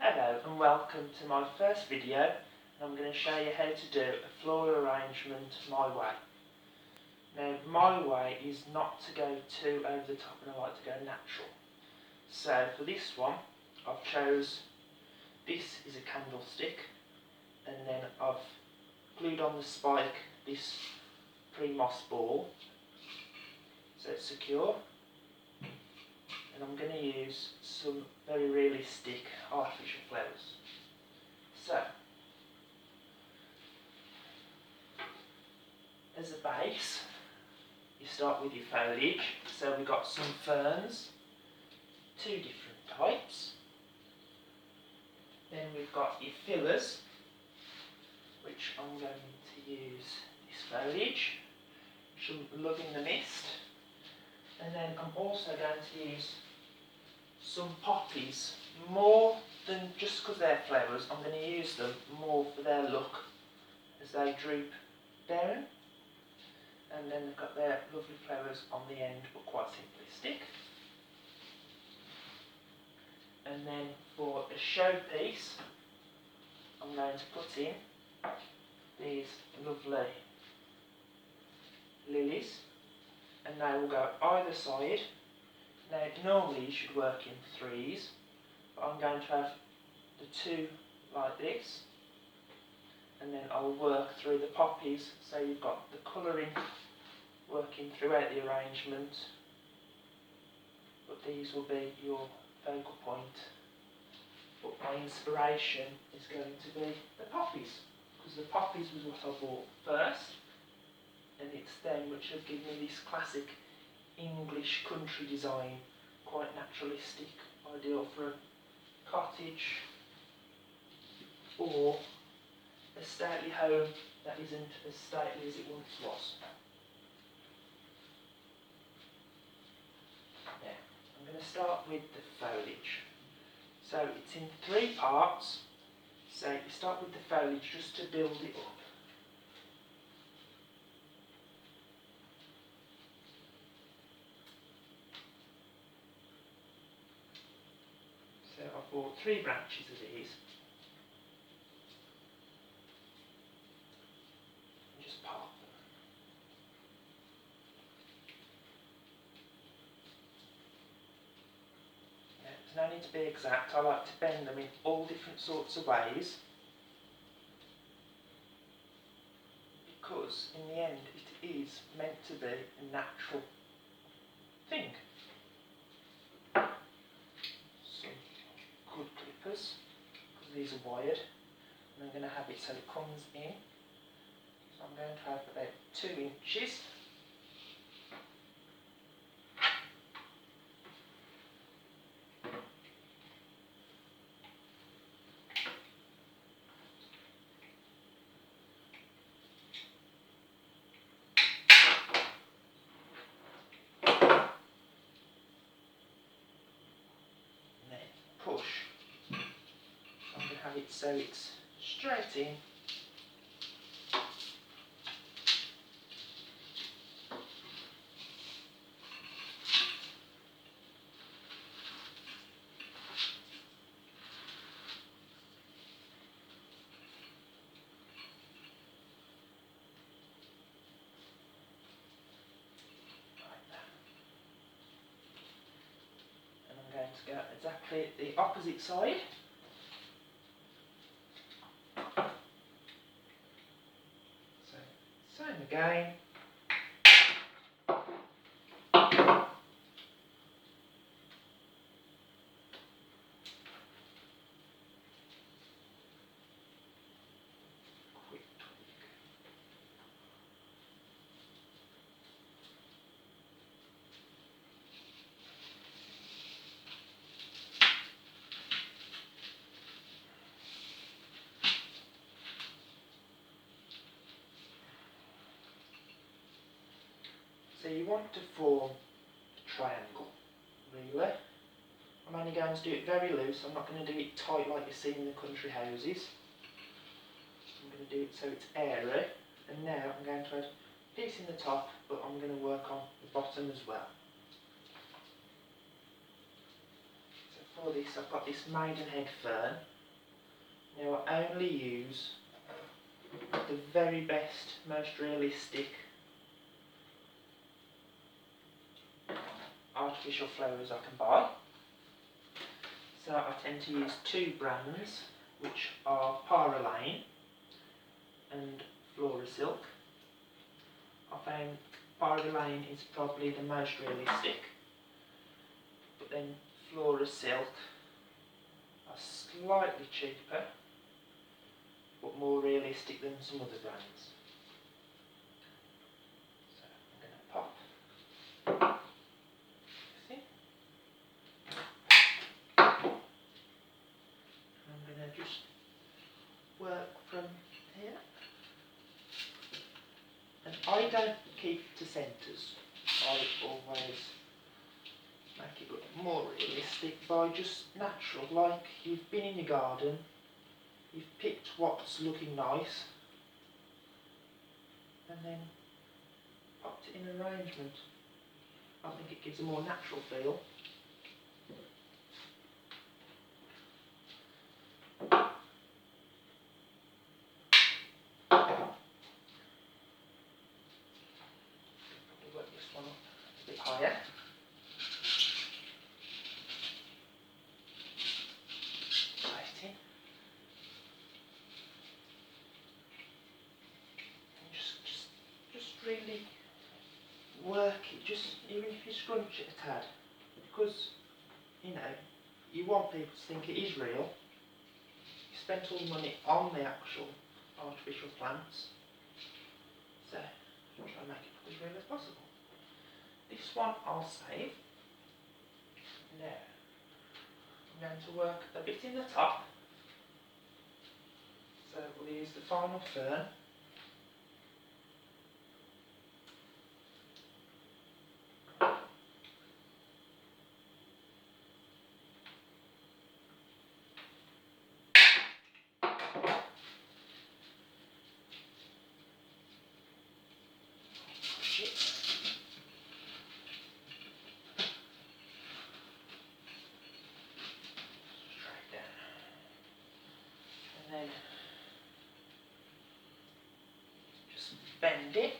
Hello and welcome to my first video, and I'm going to show you how to do a floral arrangement my way. Now my way is not to go too over the top, and I like to go natural. So for this one I've chose, this is a candlestick, and then I've glued on the spike this pre-moss ball so it's secure. And I'm going to use some very realistic artificial flowers. So, as a base, you start with your foliage. So we've got some ferns, two different types. Then we've got your fillers, which I'm going to use this foliage, some Love in the Mist. And then I'm also going to use some poppies, more than just because they're flowers. I'm going to use them more for their look as they droop down, and then they've got their lovely flowers on the end, but quite simplistic. And then for a showpiece, I'm going to put in these lovely lilies, and they will go either side. Now normally you should work in threes, but I'm going to have the two like this, and then I'll work through the poppies so you've got the colouring working throughout the arrangement, but these will be your focal point. But my inspiration is going to be the poppies, because the poppies was what I bought first, and it's them which have given me this classic English country design, quite naturalistic, ideal for a cottage or a stately home that isn't as stately as it once was. Now, I'm going to start with the foliage. So it's in three parts, so you start with the foliage just to build it up. So I bought 3 branches of these, and just part them. Now, there's no need to be exact. I like to bend them in all different sorts of ways, because in the end it is meant to be a natural thing. Good clippers, because these are wired, and I'm going to have it so it comes in. So I'm going to have about 2 inches. And then push. I'm going to have it so it's straight in. Like that. And I'm going to go exactly the opposite side. So, same again. Quick tweak. So you want to form a triangle, really. I'm only going to do it very loose. I'm not going to do it tight like you see in the country houses. I'm going to do it so it's airy. And now I'm going to add a piece in the top, but I'm going to work on the bottom as well. So for this I've got this maidenhead fern, Now I only use the very best, most realistic artificial flowers I can buy. So I tend to use two brands, which are Lane and Silk. I found Lane is probably the most realistic, but then Silk are slightly cheaper, but more realistic than some other brands. So I'm going to pop. See? I'm going to just work from here. And I don't keep to centres. I always make it look more realistic by just natural, like you've been in your garden, you've picked what's looking nice, and then popped it in an arrangement. I think it gives a more natural feel. Probably work this one up a bit higher. Waiting. And just really work it, just even if you scrunch it a tad, because you know you want people to think it is real. You spent all the money on the actual artificial plants, so I'll try and make it look as real as possible. This one I'll save. Now I'm going to work a bit in the top, so we'll use the final fern. Push it. Straight down. And then just bend it.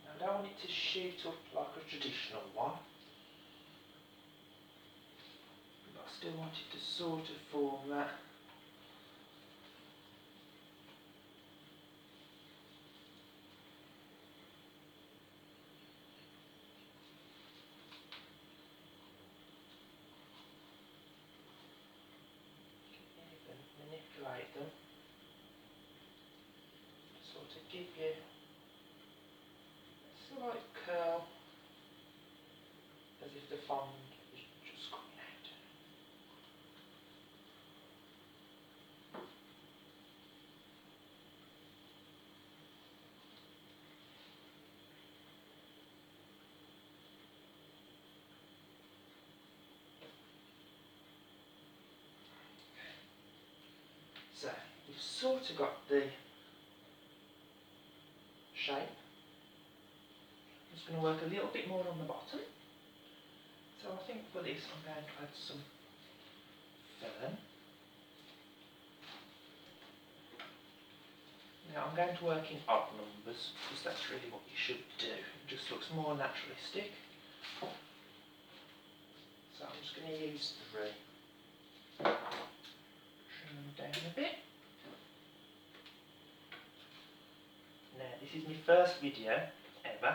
Now I don't want it to shoot up like a traditional one, but I still want it to sort of form that. Even manipulate them, sort of give you a slight curl, as if the fond was just coming out. So you've sort of got the shape. I'm just going to work a little bit more on the bottom. So I think for this I'm going to add some fern. Now I'm going to work in odd numbers because that's really what you should do. It just looks more naturalistic. So I'm just going to use 3. Trim them down a bit. Now this is my first video ever,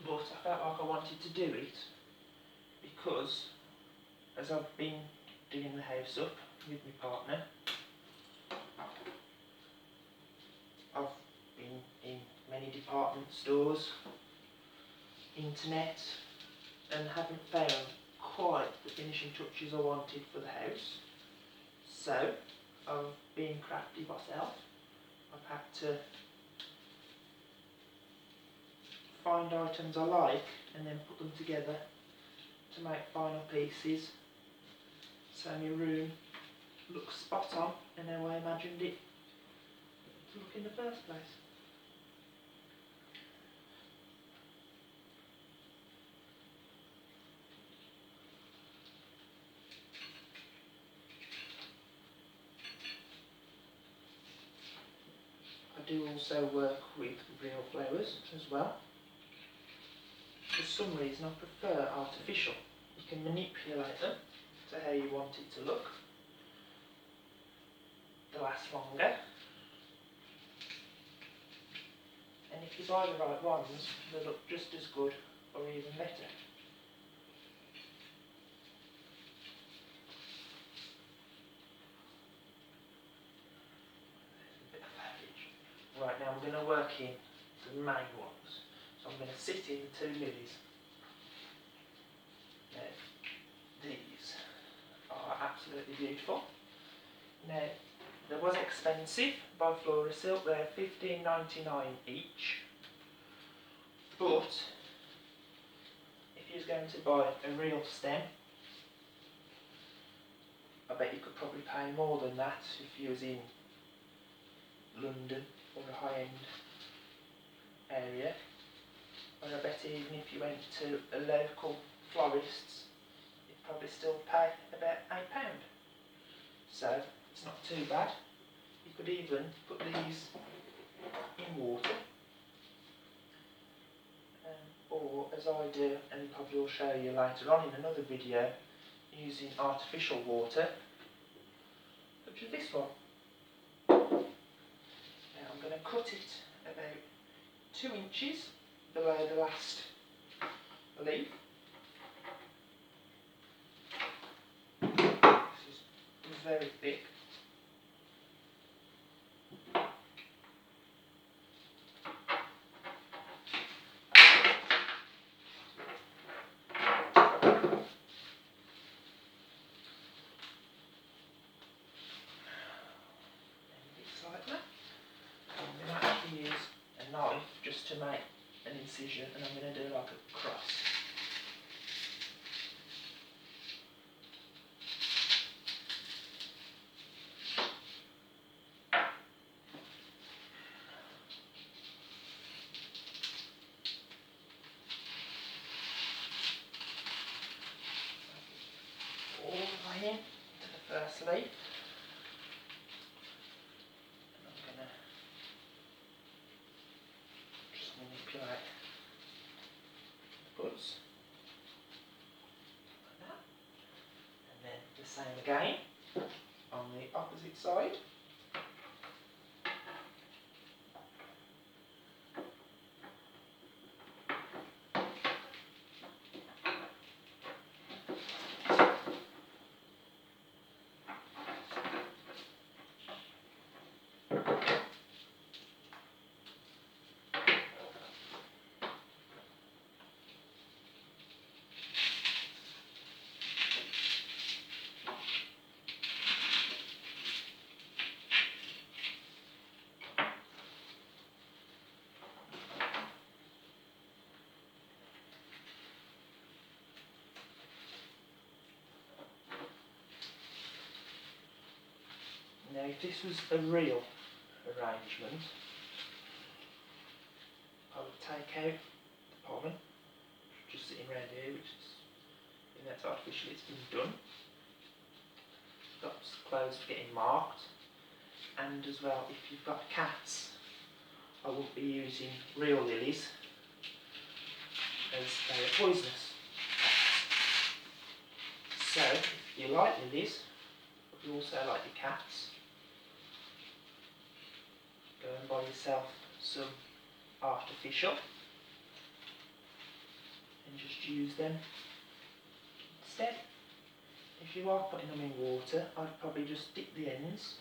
but I felt like I wanted to do it because as I've been doing the house up with my partner, I've been in many department stores, internet, and haven't found quite the finishing touches I wanted for the house. So I've been crafty myself. I've had to find items I like and then put them together to make final pieces, so my room looks spot on and how I imagined it to look in the first place. do also work with real flowers as well. For some reason I prefer artificial. You can manipulate them to how you want it to look. They last longer. And if you buy the right ones, they look just as good or even better. Right, now I'm going to work in the main ones. So I'm going to sit in the 2 lilies. Now, these are absolutely beautiful. Now, they was expensive by Flora Silk. They're $15.99 each. But if you was going to buy a real stem, I bet you could probably pay more than that if you was in London or a high-end area. And I bet even if you went to a local florist's, you'd probably still pay about £8. So it's not too bad. You could even put these in water, or as I do, and probably will show you later on in another video, using artificial water, such as this one. Now I'm going to cut it about 2 inches below the last leaf. This is very thick. Like that. I'm going to actually use a knife just to make an incision, and I'm going to do like a cross. All the way in to the first leaf. Manipulate the buds like that, and then the same again on the opposite side. Now if this was a real arrangement, I would take out the pollen, just sitting around here, which is, that's artificial, it's been done. Stops clothes getting marked, and as well, if you've got cats, I won't be using real lilies as they are poisonous. So, if you like lilies, but you also like your cats, go and buy yourself some artificial and just use them instead. If you are putting them in water, I'd probably just dip the ends